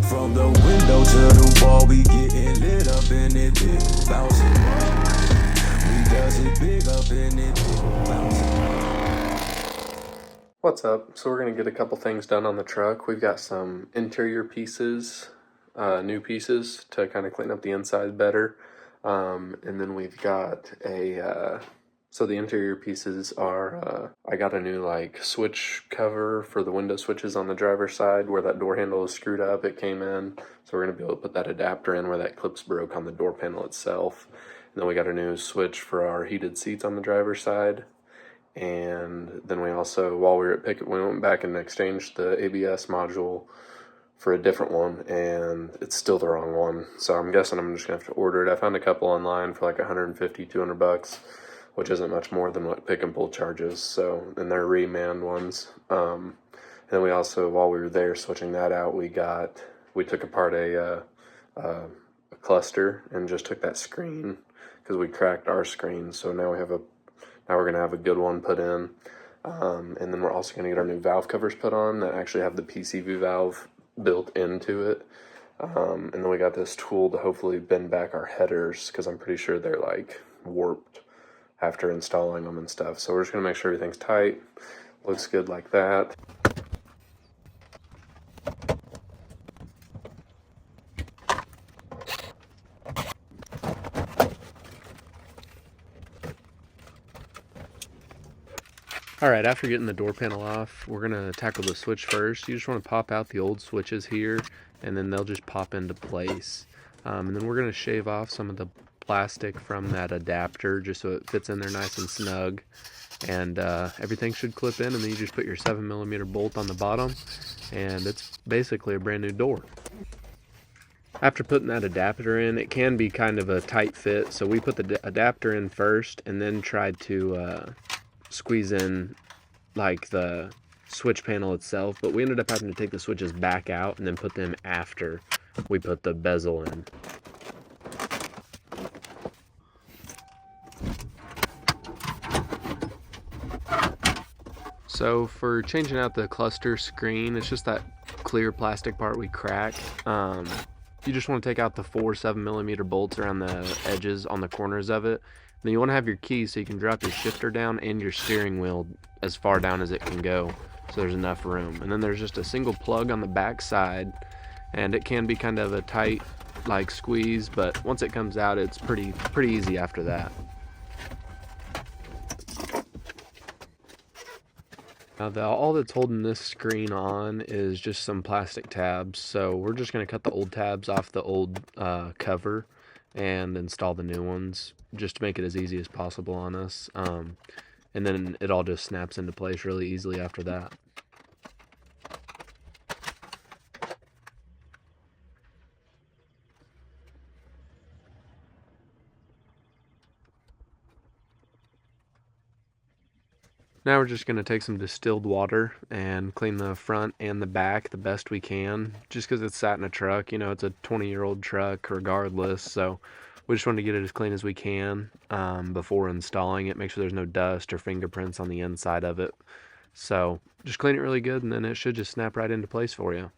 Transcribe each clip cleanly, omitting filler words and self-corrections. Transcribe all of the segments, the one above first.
From the window to the wall, we getting lit up in it, big bouncing. We does it big up in it, big bouncing. What's up? So we're gonna get a couple things done on the truck. We've got some interior pieces, new pieces to kind of clean up the inside better. And then we've got so the interior pieces are, I got a new like switch cover for the window switches on the driver's side where that door handle is screwed up. It came in, so we're gonna be able to put that adapter in where that clip's broke on the door panel itself. And then we got a new switch for our heated seats on the driver's side. And then we also, while we were at Pickett, we went back and exchanged the ABS module for a different one, and it's still the wrong one. So I'm guessing I'm just gonna have to order it. I found a couple online for like 150, 200 bucks, which isn't much more than what Pick and Pull charges. So, and they're reman ones. And then we also, while we were there switching that out, we took apart a cluster and just took that screen because we cracked our screen. So now we're gonna have a good one put in. And then we're also gonna get our new valve covers put on that actually have the PCV valve built into it. And then we got this tool to hopefully bend back our headers because I'm pretty sure they're like warped after installing them and stuff. So we're just gonna make sure everything's tight, looks good like that. Alright, after getting the door panel off, we're going to tackle the switch first. You just want to pop out the old switches here, and then they'll just pop into place. And then we're going to shave off some of the plastic from that adapter just so it fits in there nice and snug. And everything should clip in, and then you just put your 7mm bolt on the bottom, and it's basically a brand new door. After putting that adapter in, it can be kind of a tight fit, so we put the adapter in first and then tried to squeeze in like the switch panel itself, but we ended up having to take the switches back out and then put them after we put the bezel in. So for changing out the cluster screen, it's just that clear plastic part we cracked. You just want to take out the 4 7mm bolts around the edges on the corners of it. Then you want to have your key so you can drop your shifter down and your steering wheel as far down as it can go, so there's enough room. And then there's just a single plug on the back side, and it can be kind of a tight like squeeze, but once it comes out, it's pretty easy after that. Now all that's holding this screen on is just some plastic tabs, so we're just going to cut the old tabs off the old cover and install the new ones just to make it as easy as possible on us. And then it all just snaps into place really easily after that. Now we're just going to take some distilled water and clean the front and the back the best we can, just because it's sat in a truck. You know, it's a 20-year-old truck regardless, so we just want to get it as clean as we can before installing it, make sure there's no dust or fingerprints on the inside of it. So just clean it really good, and then it should just snap right into place for you.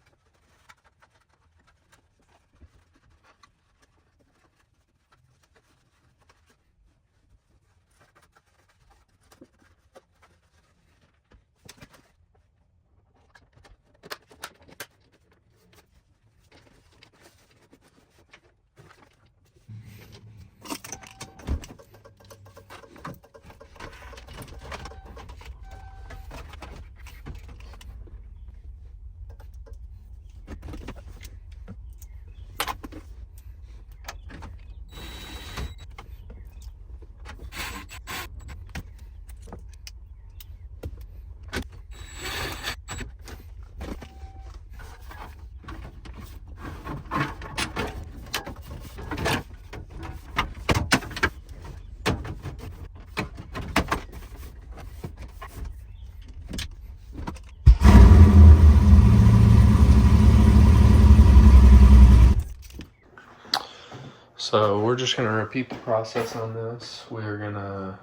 So we're just gonna repeat the process on this. We're gonna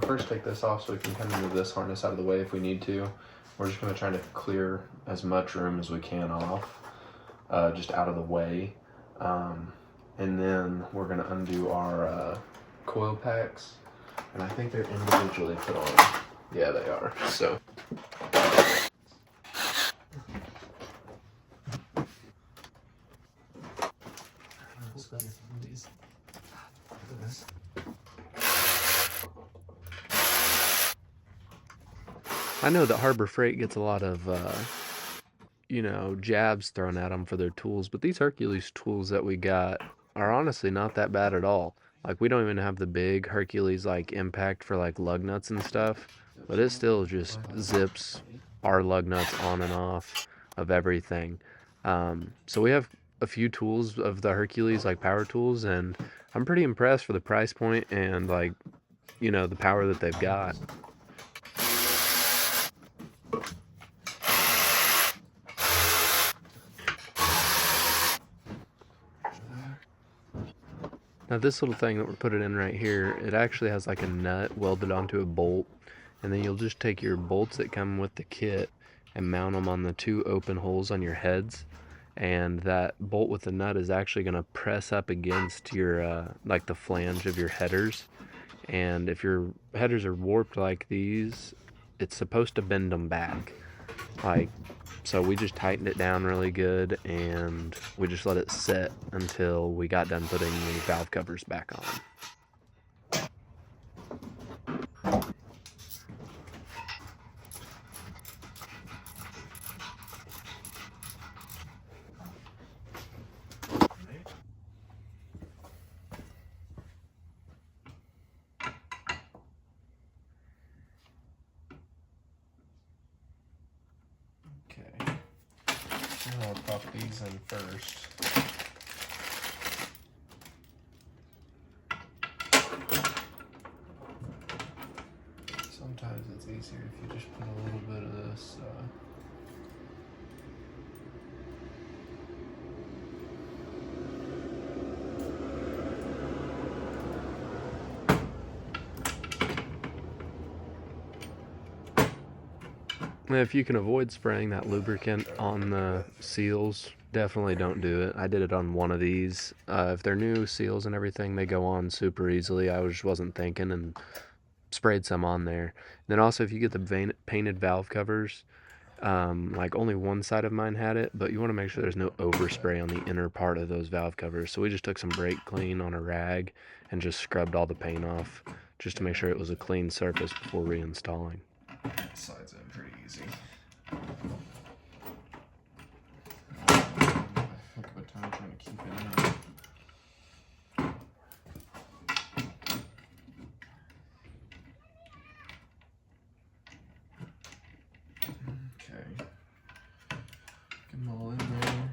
first take this off so we can kind of move this harness out of the way if we need to. We're just gonna try to clear as much room as we can off. just out of the way. And then we're gonna undo our coil packs, and I think they're individually put on. Yeah, they are. So. I know that Harbor Freight gets a lot of, jabs thrown at them for their tools, but these Hercules tools that we got are honestly not that bad at all. Like, we don't even have the big Hercules, like, impact for, like, lug nuts and stuff, but it still just zips our lug nuts on and off of everything. So we have a few tools of the Hercules, like, power tools, and I'm pretty impressed for the price point and, like, the power that they've got. Now this little thing that we're putting in right here, it actually has like a nut welded onto a bolt, and then you'll just take your bolts that come with the kit and mount them on the 2 open holes on your heads, and that bolt with the nut is actually going to press up against your like the flange of your headers, and if your headers are warped like these, it's supposed to bend them back. So we just tightened it down really good, and we just let it set until we got done putting the valve covers back on. Okay, now I'll pop these in first. Sometimes it's easier if you just put a little bit of this if you can avoid spraying that lubricant on the seals, definitely don't do it. I did it on one of these. If they're new seals and everything, they go on super easily. I just wasn't thinking and sprayed some on there. Then also, if you get the painted valve covers, like only one side of mine had it, but you want to make sure there's no overspray on the inner part of those valve covers. So we just took some brake clean on a rag and just scrubbed all the paint off just to make sure it was a clean surface before reinstalling. Slides in pretty easy. Heck of a time trying to keep it in. Okay. Get them all in there.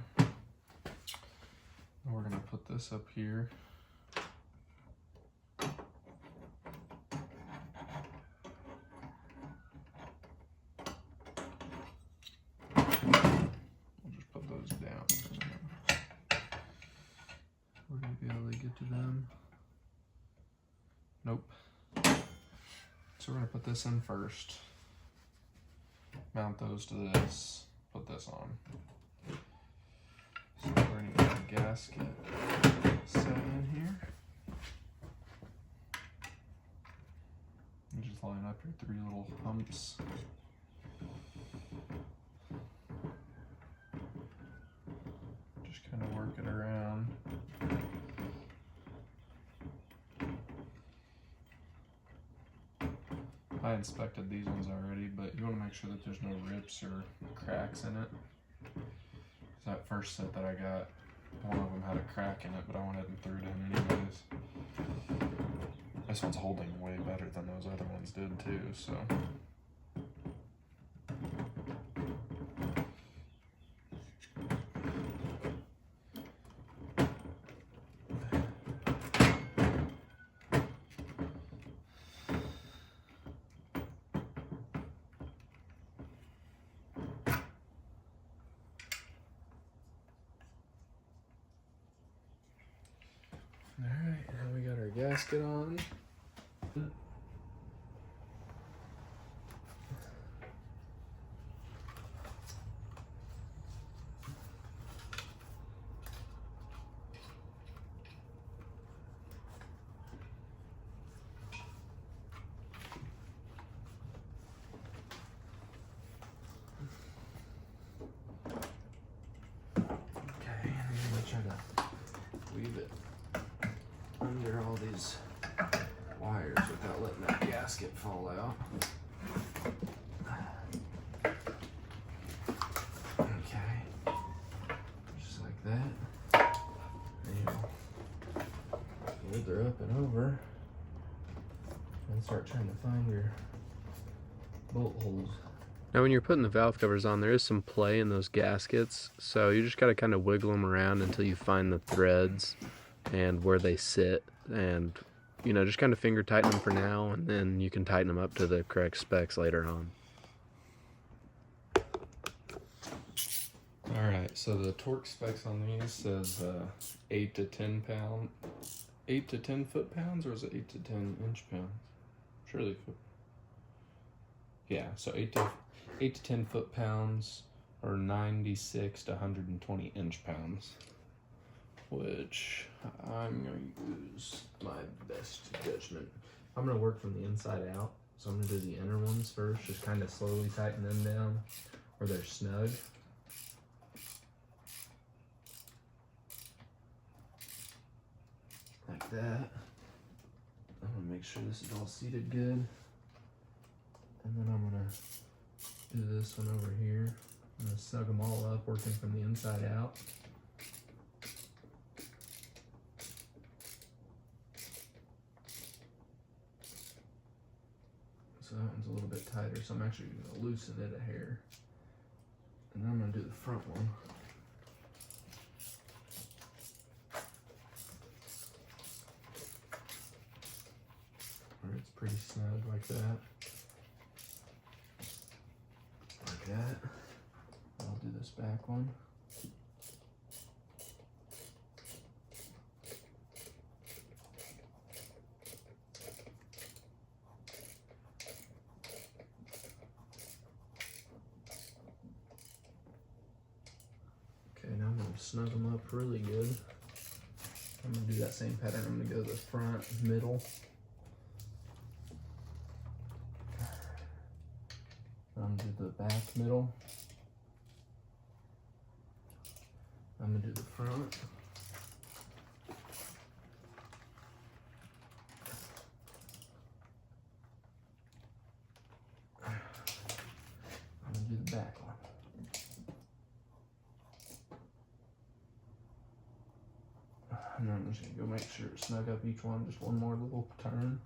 And we're gonna put this up here. We're gonna be able to get to them. Nope. So we're gonna put this in first. Mount those to this. Put this on. So we're gonna get the gasket set in here. You just line up your 3 little humps. Just kind of work it around. I inspected these ones already, but you want to make sure that there's no rips or cracks in it. That first set that I got, one of them had a crack in it, but I went ahead and threw it in anyways. This one's holding way better than those other ones did too, so. Alright, now we got our gasket on. under all these wires without letting that gasket fall out. Okay, just like that. And wither up and over and start trying to find your bolt holes. Now when you're putting the valve covers on, there is some play in those gaskets, so you just gotta kind of wiggle them around until you find the threads and where they sit, and you know, just kind of finger tighten them for now, and then you can tighten them up to the correct specs later on. Alright, so the torque specs on these says 8 to 10 foot-pounds, or is it 8 to 10 inch-pounds? Surely foot. Yeah, so 8 to 10 foot-pounds, or 96 to 120 inch-pounds, which I'm going to use my best judgment. I'm going to work from the inside out, so I'm going to do the inner ones first, just kind of slowly tighten them down where they're snug. Like that. I'm going to make sure this is all seated good. And then I'm going to do this one over here. I'm going to snug them all up, working from the inside out. So that one's a little bit tighter, so I'm actually going to loosen it a hair. And then I'm going to do the front one. Where it's pretty snug like that. Like that. I'll do this back one. Okay, now I'm going to snug them up really good. I'm going to do that same pattern. I'm going to go to the front, middle. I'm going to do the back, middle. I'm going to do the front. I'm going to do the back one. And then I'm just going to go make sure to snug up each one, just one more little turn.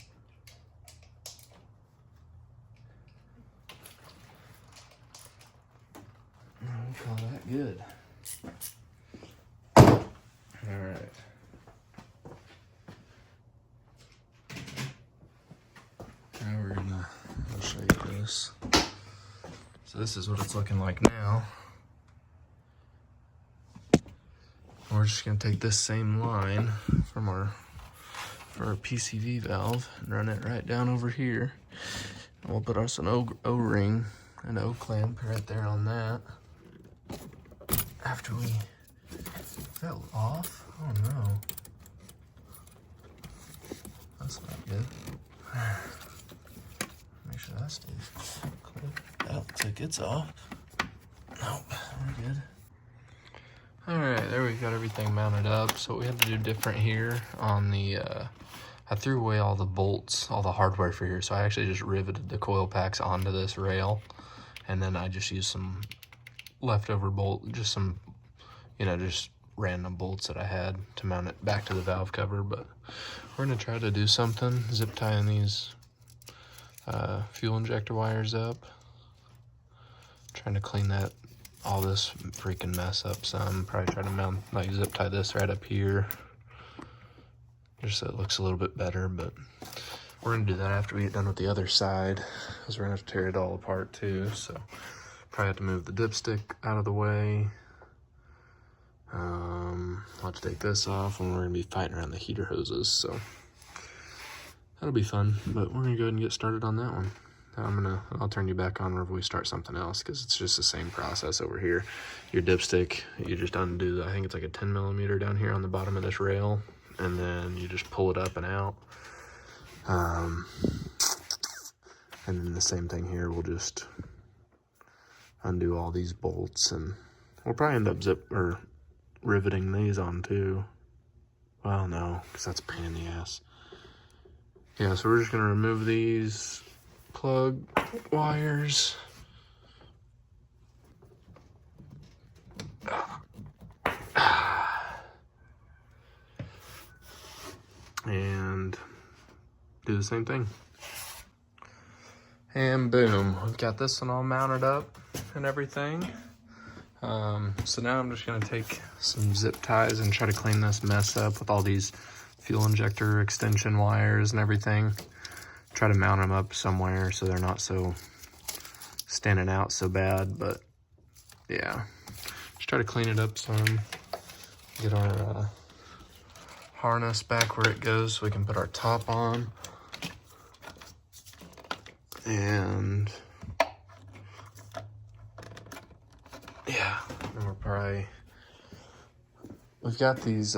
We'll call that good. Alright. Now I'll show you this. So this is what it's looking like now. We're just gonna take this same line from our PCV valve and run it right down over here. And we'll put us an O-ring and O-clamp right there on that. After we, is that off? Oh no. That's not good. Make sure that stays clear. That looks like it's off. Nope, we're good. Alright, there we've got everything mounted up. So what we had to do different here on the, I threw away all the bolts, all the hardware for here. So I actually just riveted the coil packs onto this rail. And then I just used some leftover bolt, just some, you know, just random bolts that I had to mount it back to the valve cover. But we're gonna try to do something, zip tying these fuel injector wires up, trying to clean that, all this freaking mess up some. Probably try to mount, like, zip tie this right up here, just so it looks a little bit better. But we're gonna do that after we get done with the other side, because we're gonna have to tear it all apart too. So probably have to move the dipstick out of the way. I'll have to take this off, and we're gonna be fighting around the heater hoses, so that'll be fun. But we're gonna go ahead and get started on that one. I'll turn you back on whenever we start something else, because it's just the same process over here. Your dipstick, you just undo, I think it's like a 10 millimeter down here on the bottom of this rail, and then you just pull it up and out. And then the same thing here, we'll just undo all these bolts, and we'll probably end up riveting these on too. Well, no, because that's a pain in the ass. Yeah, so we're just gonna remove these plug wires. And do the same thing. And boom, we've got this one all mounted up and everything. So now I'm just gonna take some zip ties and try to clean this mess up with all these fuel injector extension wires and everything. Try to mount them up somewhere so they're not so standing out so bad, but yeah. Just try to clean it up some, get our harness back where it goes so we can put our top on. And yeah, and we've got these,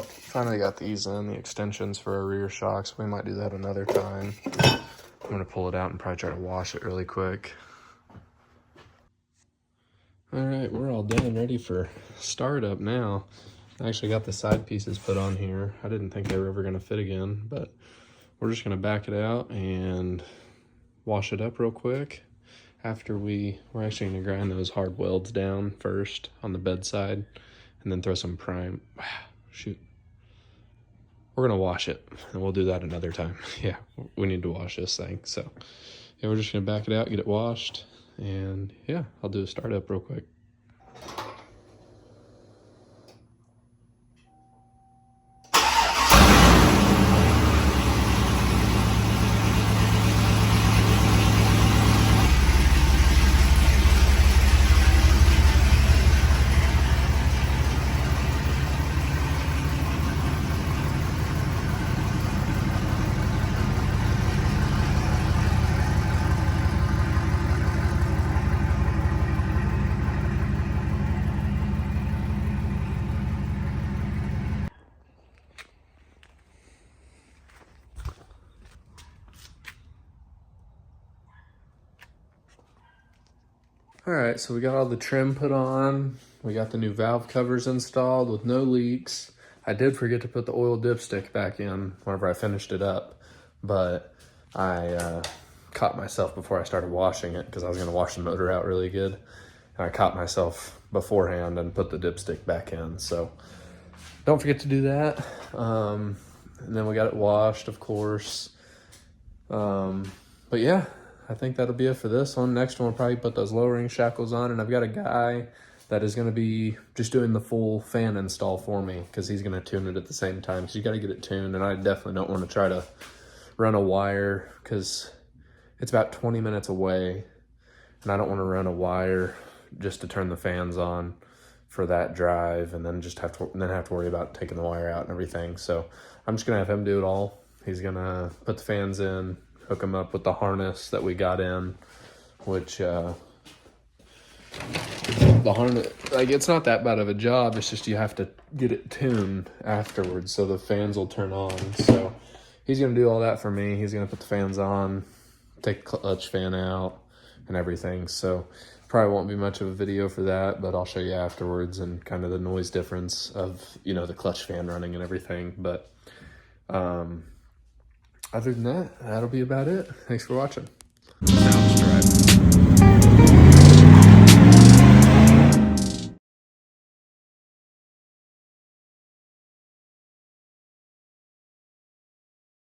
finally got these in, the extensions for our rear shocks. We might do that another time. I'm gonna pull it out and probably try to wash it really quick. All right, we're all done, ready for startup now. I actually got the side pieces put on here. I didn't think they were ever gonna fit again, but we're just gonna back it out and wash it up real quick. After we're actually gonna grind those hard welds down first on the bedside and then throw some prime. Shoot. We're gonna wash it and we'll do that another time. Yeah, we need to wash this thing. So yeah, we're just gonna back it out, get it washed, and yeah, I'll do a startup real quick. All right, so we got all the trim put on. We got the new valve covers installed with no leaks. I did forget to put the oil dipstick back in whenever I finished it up, but I caught myself before I started washing it because I was gonna wash the motor out really good. And I caught myself beforehand and put the dipstick back in. So don't forget to do that. And then we got it washed, of course. But yeah, I think that'll be it for this one. Next one, we'll probably put those lowering shackles on, and I've got a guy that is gonna be just doing the full fan install for me because he's gonna tune it at the same time. So you gotta get it tuned, and I definitely don't wanna try to run a wire because it's about 20 minutes away, and I don't wanna run a wire just to turn the fans on for that drive and then just have to worry about taking the wire out and everything. So I'm just gonna have him do it all. He's gonna put the fans in, hook them up with the harness that we got in, which the harness, like, it's not that bad of a job. It's just you have to get it tuned afterwards so the fans will turn on. So he's gonna do all that for me. He's gonna put the fans on, take the clutch fan out and everything. So probably won't be much of a video for that, but I'll show you afterwards and kind of the noise difference of, you know, the clutch fan running and everything. But other than that, that'll be about it. Thanks for watching.